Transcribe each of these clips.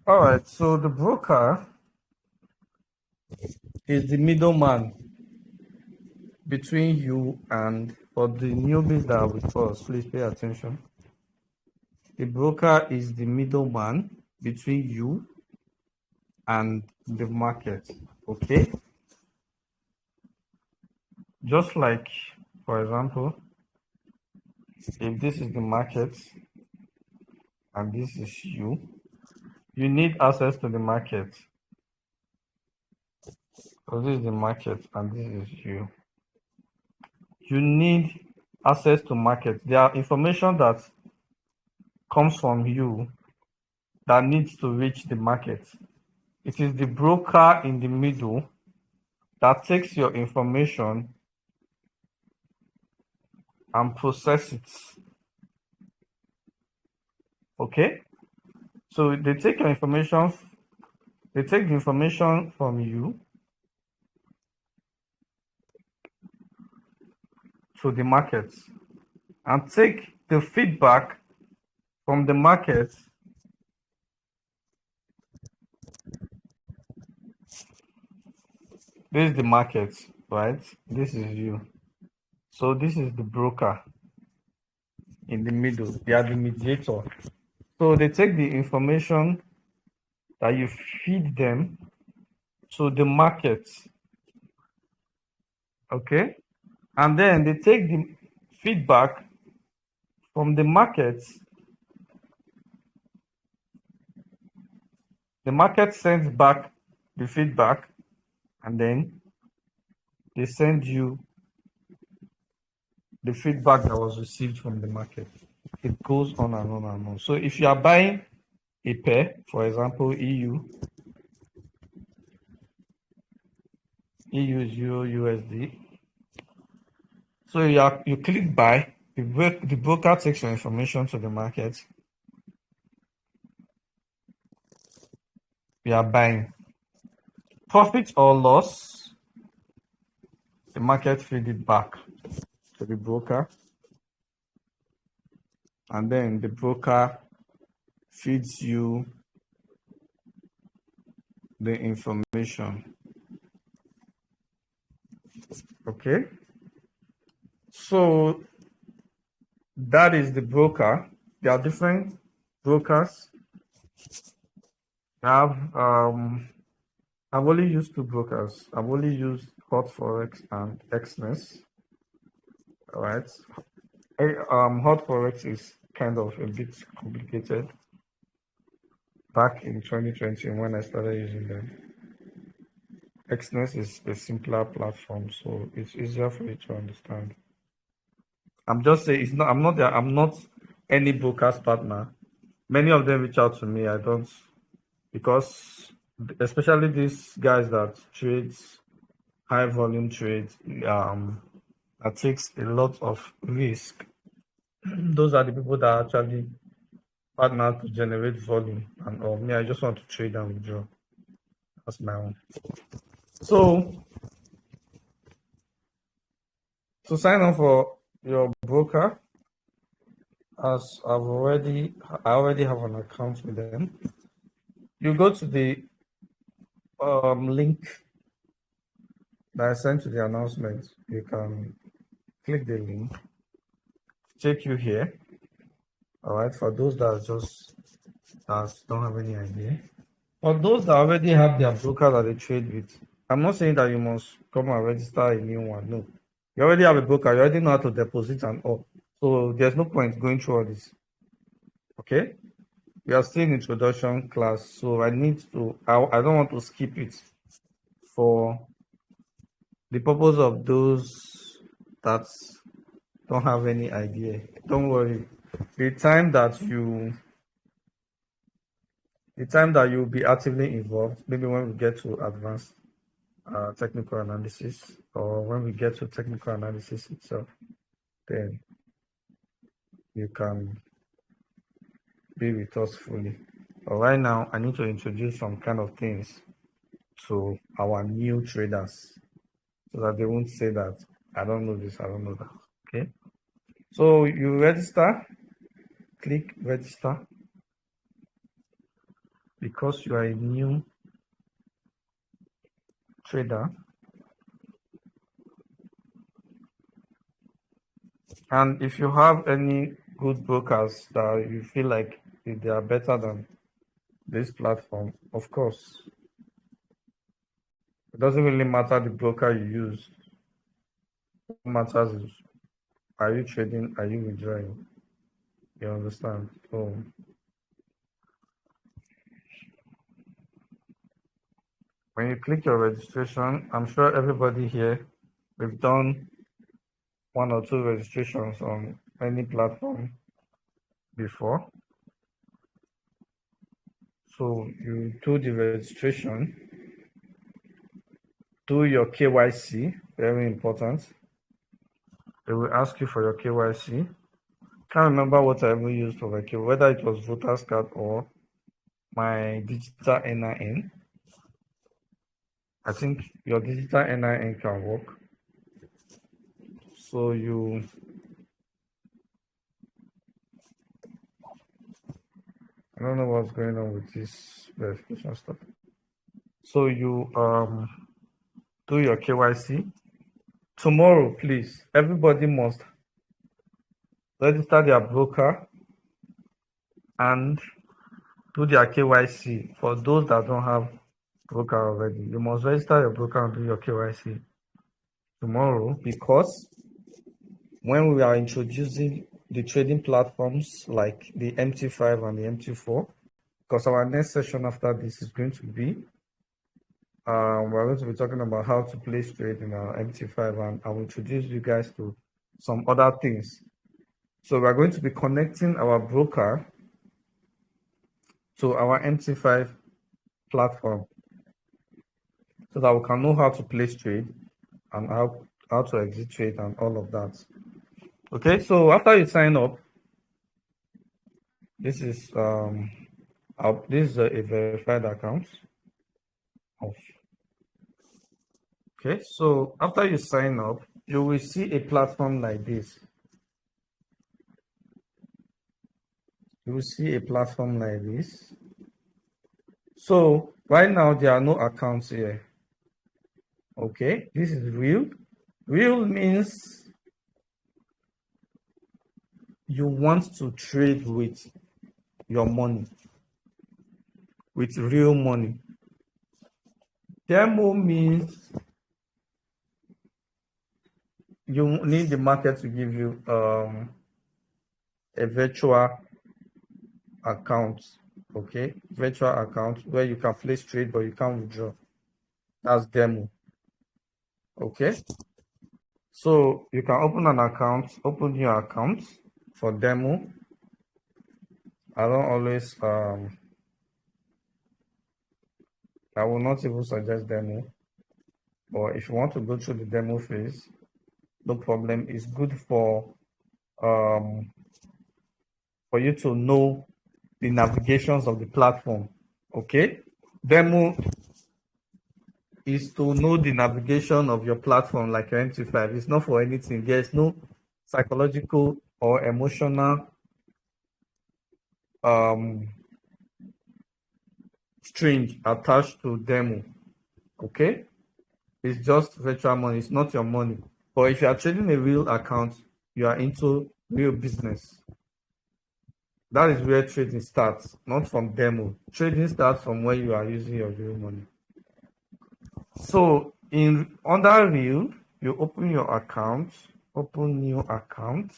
All right, so the broker is the middleman between you and, for the newbies that are with us, please pay attention. The broker is the middleman between you and the market, okay? Just like, for example, if this is the market and this is you, you need access to the market. So this is the market and this is you. You need access to market. There are information that comes from you that needs to reach the market. It is the broker in the middle that takes your information and process it. Okay? So they take your information, they take the information from you to the market and take the feedback from the market this is the market, right? This is you. So this is the broker in the middle. They are the mediator. So they take the information that you feed them to the market, okay? And then they take the feedback from the market. The market sends back the feedback, and then they send you the feedback that was received from the market. It goes on and on and on. So if you are buying a pair, for example, EU is Euro USD. So you click buy, the broker takes your information to the market. We are buying. Profit or loss, the market feed it back to the broker. And then the broker feeds you the information. Okay? So that is the broker. There are different brokers. I've only used two brokers. I've only used Hot Forex and Exness. All right. Hot Forex is kind of a bit complicated. Back in 2020 when I started using them. Exness is a simpler platform, so it's easier for you to understand. I'm just saying it's not. I'm not any broker's partner. Many of them reach out to me. I don't, because especially these guys that trades high volume trades, that takes a lot of risk. Those are the people that actually partner to generate volume, and or me, I just want to trade and withdraw. That's my own. So to sign up for your broker, as I already have an account with them. You go to the link that I sent to the announcement. You can click the link, take you here. All right, for those that don't have any idea. For those that already have their broker that they trade with, I'm not saying that you must come and register a new one. No, you already have a broker. You already know how to deposit and all. So there's no point going through all this. Okay, we are still in introduction class, so I don't want to skip it for the purpose of those that don't have any idea. Don't worry. The time that you'll be actively involved, maybe when we get to advanced technical analysis, or when we get to technical analysis itself, then you can be with us fully. But right now, I need to introduce some kind of things to our new traders so that they won't say that I don't know this, I don't know that. Okay. So you register, click register. because you are a new trader and if you have any good brokers that you feel like they are better than this platform, of course, it doesn't really matter the broker you use. What matters is, are you trading, are you withdrawing? You understand? So when you click your registration, I'm sure everybody here, we've done 1 or 2 registrations on any platform before. So you do the registration, do your KYC, very important. They will ask you for your KYC. Can't remember what I ever used for my KYC, whether it was voter's card or my digital NIN. I think your digital NIN can work. So I don't know what's going on with this verification stuff. So you do your KYC. Tomorrow, please, everybody must register their broker and do their KYC. For those that don't have broker already, you must register your broker and do your KYC tomorrow, because when we are introducing the trading platforms like the MT5 and the MT4, because our next session after this is going to be we're going to be talking about how to place trade in our MT5, and I will introduce you guys to some other things. So we're going to be connecting our broker to our MT5 platform so that we can know how to place trade and how to exit trade and all of that. Okay, so after you sign up, this is a verified account. Okay, so after you sign up, you will see a platform like this. You will see a platform like this. So right now there are no accounts here. Okay, this is real. Real means you want to trade with your money, with real money. Demo means you need the market to give you a virtual account. Okay, virtual account where you can place trade but you can't withdraw. That's demo. Okay, so you can open an account, open your account for demo. I don't always I will not even suggest demo, but if you want to go through the demo phase, no problem. It's good for you to know the navigations of the platform. Okay, demo is to know the navigation of your platform, like your MT5. It's not for anything. There's no psychological or emotional string attached to demo. Okay, it's just virtual money. It's not your money. But if you are trading a real account, you are into real business. That is where trading starts, not from demo. Trading starts from where you are using your real money. So under real, you open your account, open new account.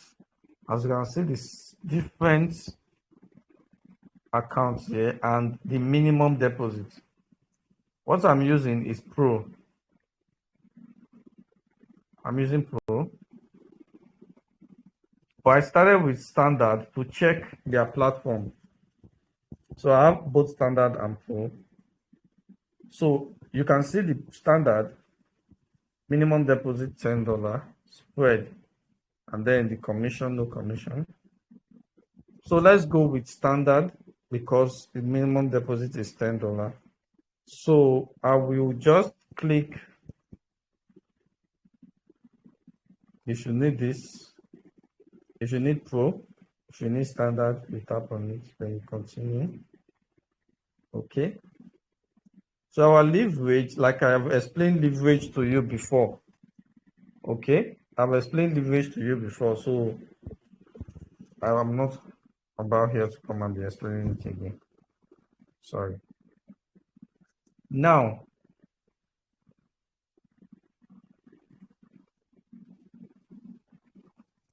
As you can see, this different accounts here and the minimum deposit. What I'm using is Pro. I'm using Pro. But I started with standard to check their platform. So I have both standard and Pro. So you can see the standard minimum deposit $10 spread, and then the commission, no commission. So let's go with standard because the minimum deposit is $10. So I will just click. If you need this, if you need Pro, if you need standard, you tap on it, then you continue. Okay. So our leverage, like I have explained leverage to you before. Okay. I've explained leverage to you before, so I am not about here to come and be explaining it again. Sorry. Now,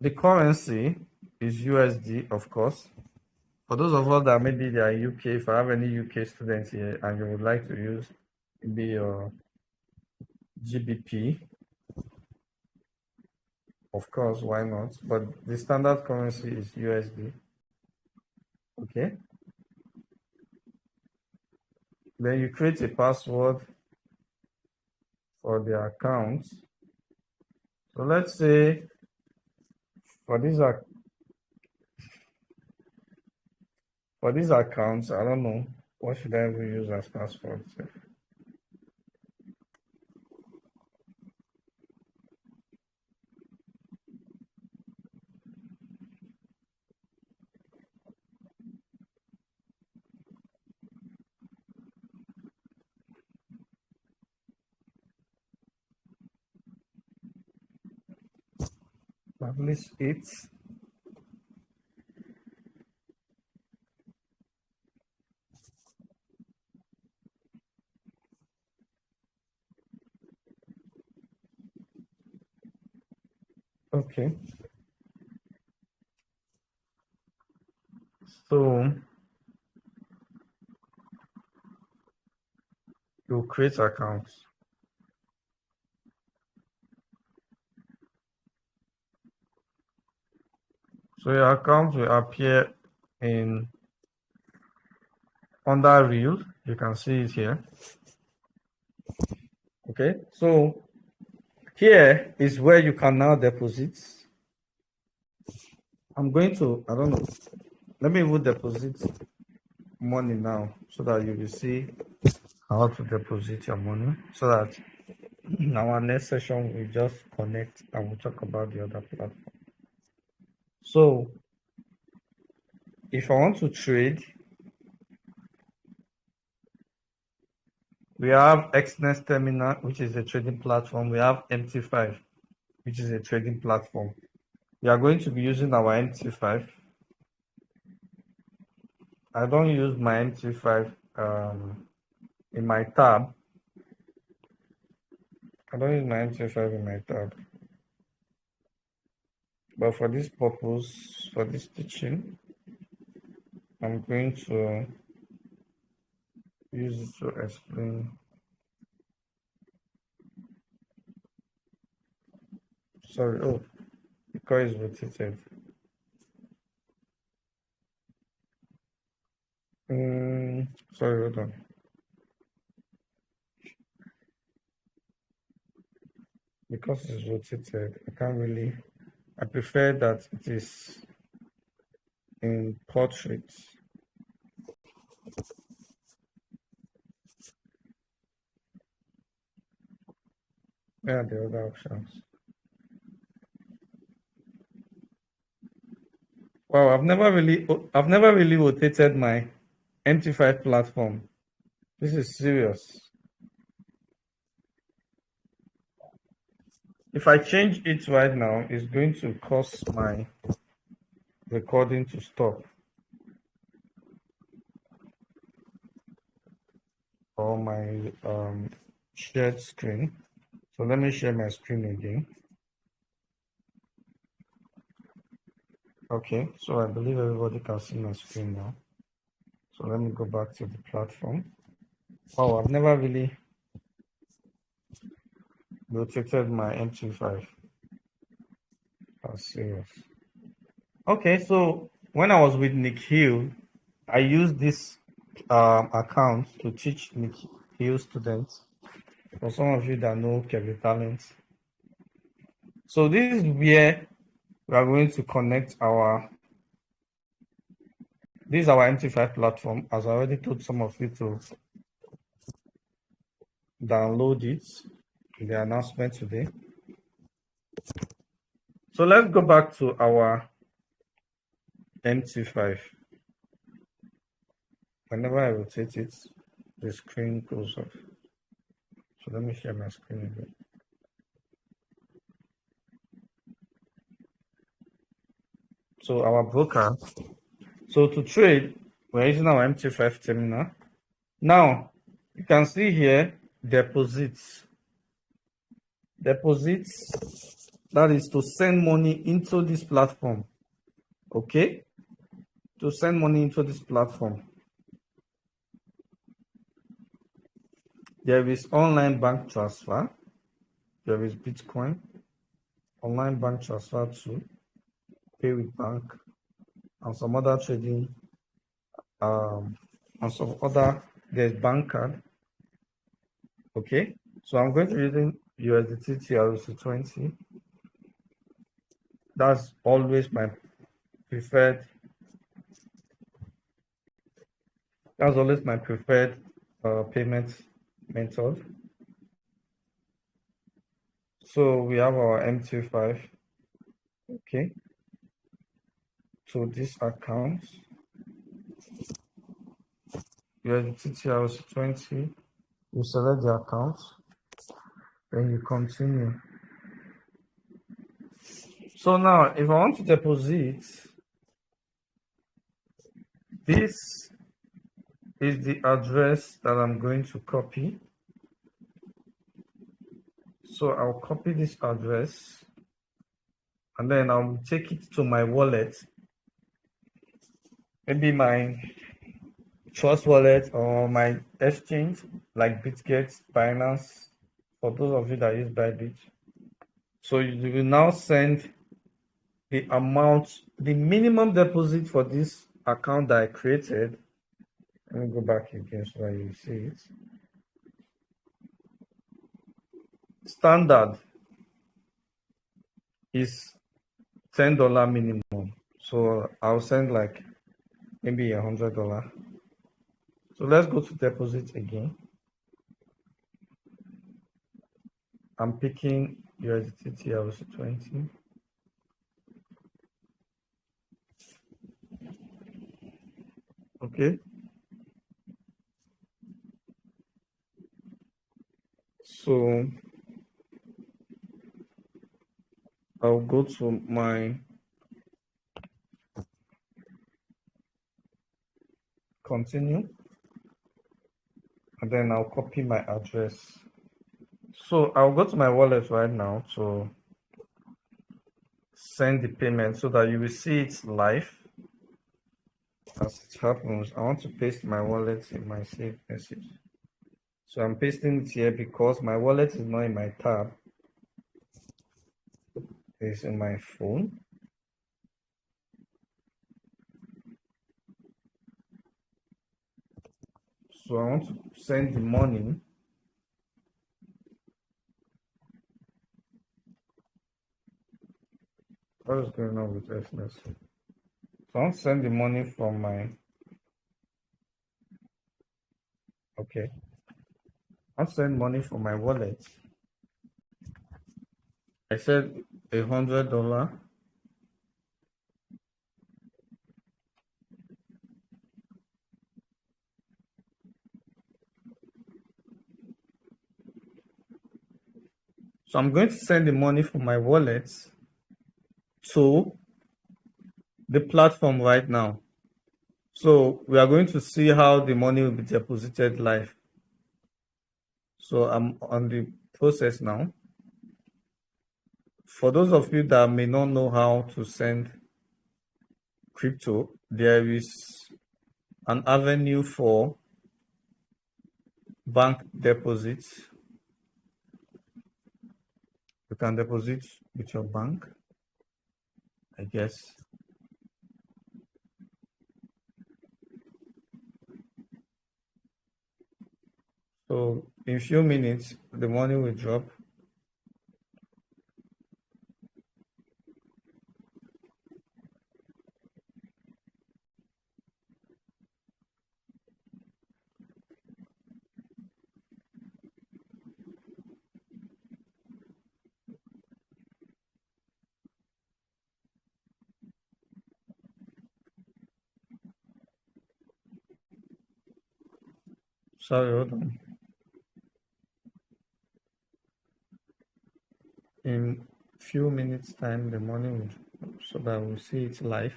the currency is USD, of course. For those of us that maybe they are UK, if I have any UK students here and you would like to use maybe your GBP, of course, why not? But the standard currency is USD. Okay. Then you create a password for the account. So let's say for these accounts, I don't know what should I even use as password. Publish it. Okay. So you create accounts. So your account will appear in under real. You can see it here. Okay. So here is where you can now deposit. I'm going to, I don't know, let me even deposit money now so that you will see how to deposit your money so that in our next session we just connect and we'll talk about the other platform. So if I want to trade, we have Xnest Terminal, which is a trading platform. We have MT5, which is a trading platform. We are going to be using our MT5. I don't use my MT5 in my tab. I don't use my MT5 in my tab. But for this purpose, for this teaching, I'm going to use it to explain. Sorry, oh, the coil is rotated. Sorry, hold on. Because it's rotated, I can't really. I prefer that it is in portrait. Where are the other options? Wow, I've never really rotated my MT5 platform. This is serious. If I change it right now, it's going to cause my recording to stop. Or my shared screen. So let me share my screen again. Okay, so I believe everybody can see my screen now. So let me go back to the platform. Oh, I've never really rotated my MT5. That's serious. Okay, so when I was with Nick Hill, I used this account to teach Nick Hill students. For some of you that know Kevin Talent. So this is where we are going to connect this is our MT5 platform, as I already told some of you to download it in the announcement today. So let's go back to our MT5. whenever I rotate it, the screen goes off. So let me share my screen again. So our broker, so to trade, we're using our MT5 terminal. Now, you can see here, deposits. Deposits, that is to send money into this platform. Okay? To send money into this platform. There is online bank transfer. There is Bitcoin. Online bank transfer too. Pay with bank. And some other trading. And some other, there's bank card. Okay? So I'm going to using USDT TRC20. That's always my preferred. That's always my preferred payment method. So we have our MT5. Okay. So this account, USDT TRC20. You select the account, then you continue. So now, if I want to deposit, this is the address that I'm going to copy. So I'll copy this address and then I'll take it to my wallet, maybe my Trust Wallet or my exchange like Bitget, Binance, for those of you that use Bybit. So you will now send the amount, the minimum deposit for this account that I created. Let me go back again so that you see it. Standard is $10 minimum. So I'll send like maybe $100. So let's go to deposit again. I'm picking USDT TRC20. Okay. So I'll go to my continue and then I'll copy my address. So I'll go to my wallet right now to send the payment so that you will see it live as it happens. I want to paste my wallet in my saved message. So I'm pasting it here because my wallet is not in my tab. It's in my phone. So I want to send the money. What is going on with SMS? So I want to send the money from my, okay. I'll send money from my wallet. I said $100. So I'm going to send the money from my wallet to the platform right now. So we are going to see how the money will be deposited live. So I'm on the process now. For those of you that may not know how to send crypto, there is an avenue for bank deposits. You can deposit with your bank, I guess. So in a few minutes, the money will drop. Sorry, hold on. In few minutes time, the money will, so that we'll see it live.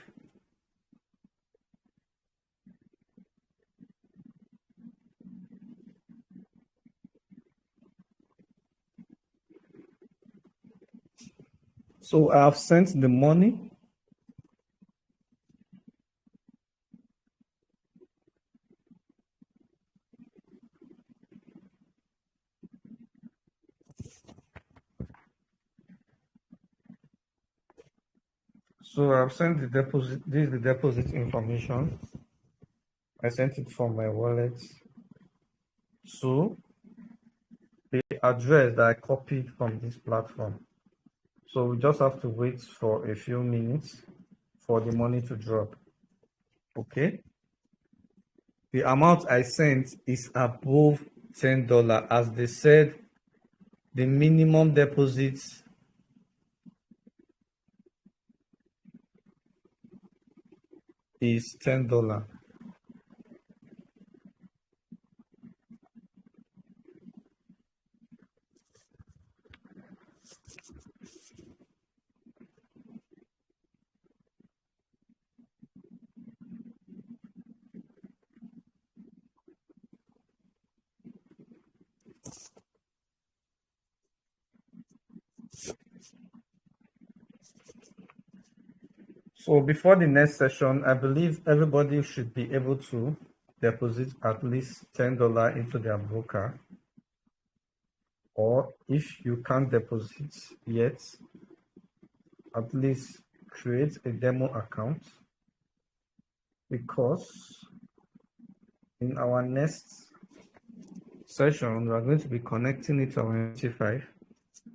So I have sent the money. So I've sent the deposit. This is the deposit information. I sent it from my wallet to the address that I copied from this platform. So we just have to wait for a few minutes for the money to drop. Okay. The amount I sent is above $10. As they said, the minimum deposit is $10. So before the next session, I believe everybody should be able to deposit at least $10 into their broker. Or if you can't deposit yet, at least create a demo account, because in our next session, we are going to be connecting it to our MT5,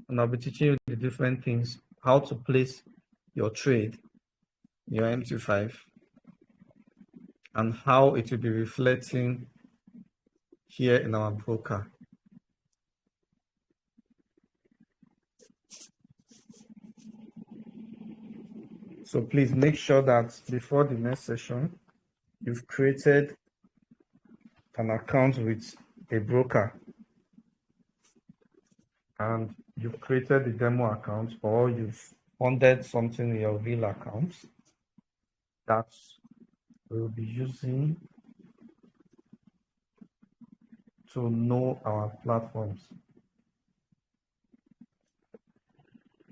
and I'll be teaching you the different things, how to place your trade, your MT5, and how it will be reflecting here in our broker. So please make sure that before the next session, you've created an account with a broker and you've created the demo account, or you've funded something in your real account that we'll be using to know our platforms.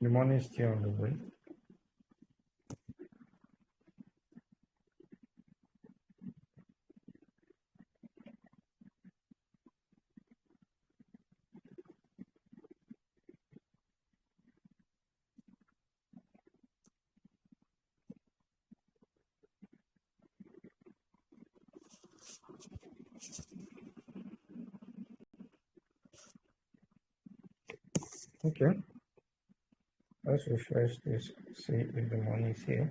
The money is still on the way. Okay, let's refresh this, see if the money is here.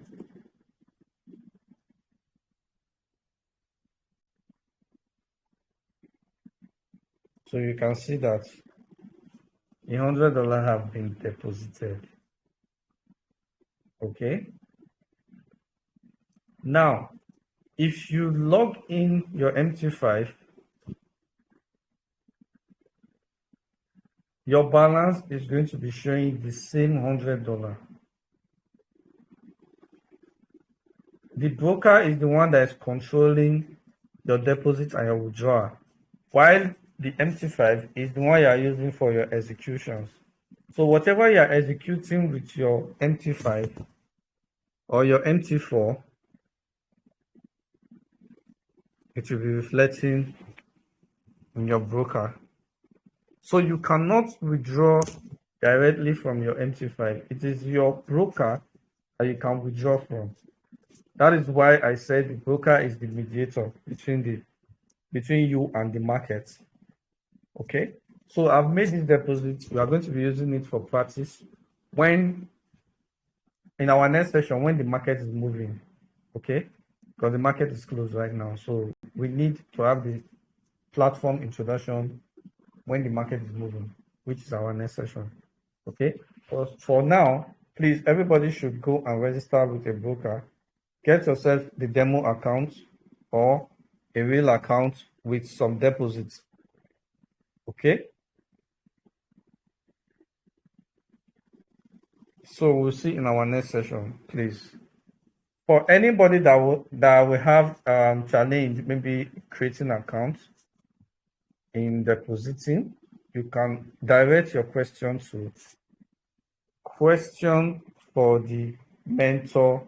So you can see that $100 have been deposited. Okay. Now, if you log in your MT5, your balance is going to be showing the same $100. The broker is the one that is controlling your deposit and your withdrawal, while the MT5 is the one you are using for your executions. So whatever you are executing with your MT5 or your MT4, it will be reflecting in your broker. So you cannot withdraw directly from your MT5. It is your broker that you can withdraw from. That is why I said the broker is the mediator between you and the market. Okay, so I've made this deposit. We are going to be using it for practice when in our next session, when the market is moving. Okay, because the market is closed right now, so we need to have the platform introduction when the market is moving, which is our next session. Okay, for now, please, everybody should go and register with a broker. Get yourself the demo account or a real account with some deposits. Okay. So we'll see in our next session, please. For anybody that will have challenge, maybe creating accounts in depositing, you can direct your question to question for the mentor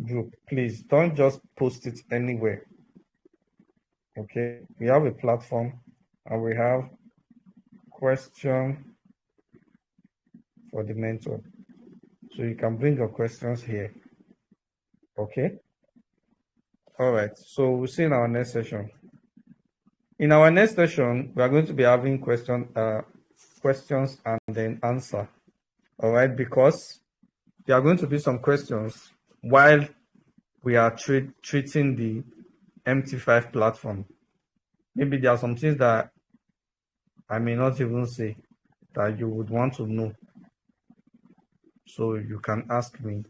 group. Please don't just post it anywhere. Okay, we have a platform and we have question for the mentor. So you can bring your questions here. Okay. All right. So we'll see in our next session. In our next session, we are going to be having questions and then answer. All right, because there are going to be some questions while we are treating the MT5 platform. Maybe there are some things that I may not even say that you would want to know. So you can ask me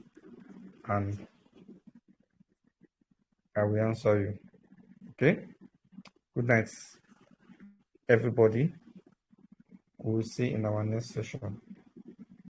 and I will answer you. Okay? Good night, everybody. We'll see in our next session.